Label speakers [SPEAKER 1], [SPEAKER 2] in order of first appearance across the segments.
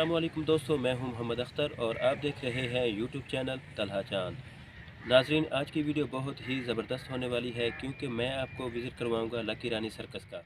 [SPEAKER 1] अस्सलामुअलैकुम दोस्तों, मैं हूं मोहम्मद अख्तर और आप देख रहे हैं यूट्यूब चैनल तलहा चांद। नाजरीन, आज की वीडियो बहुत ही ज़बरदस्त होने वाली है क्योंकि मैं आपको विज़िट करवाऊंगा लकी रानी सर्कस का।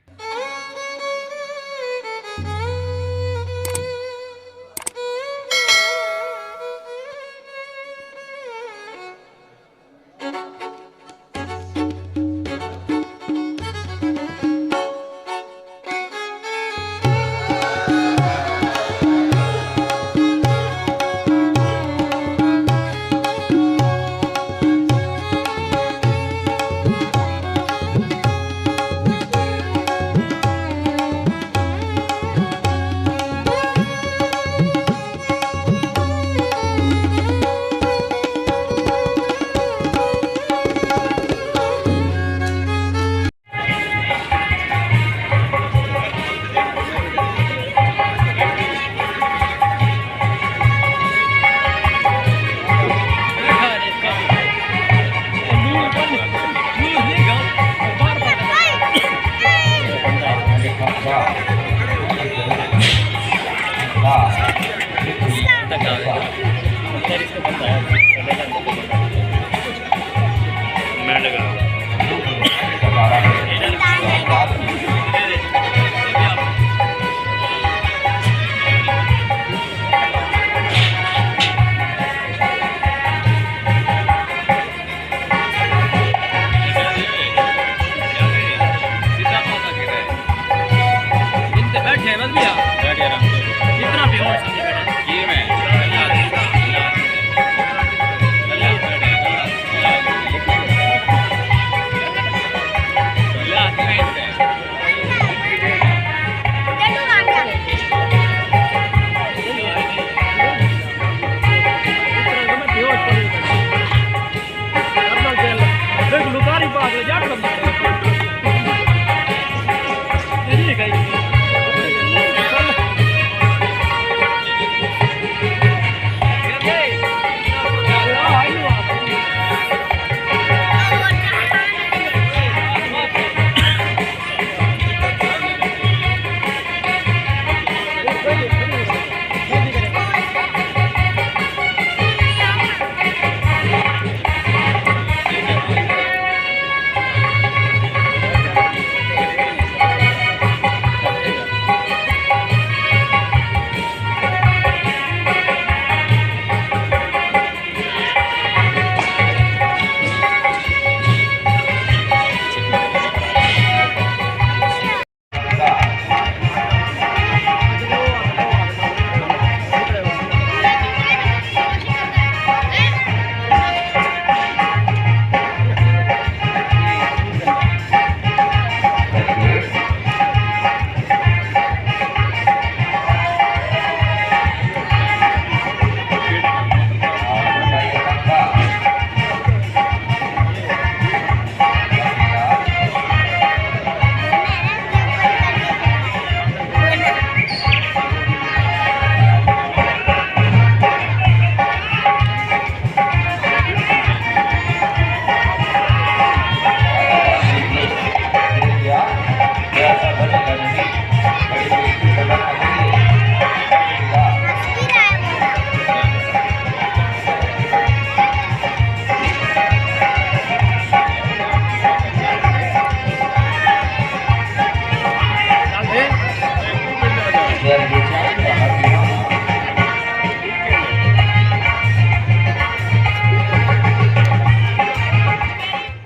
[SPEAKER 1] मैं लगा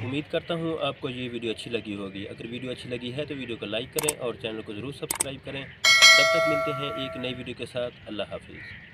[SPEAKER 1] उम्मीद करता हूँ आपको ये वीडियो अच्छी लगी होगी। अगर वीडियो अच्छी लगी है तो वीडियो को लाइक करें और चैनल को ज़रूर सब्सक्राइब करें। तब तक मिलते हैं एक नई वीडियो के साथ। अल्लाह हाफिज़।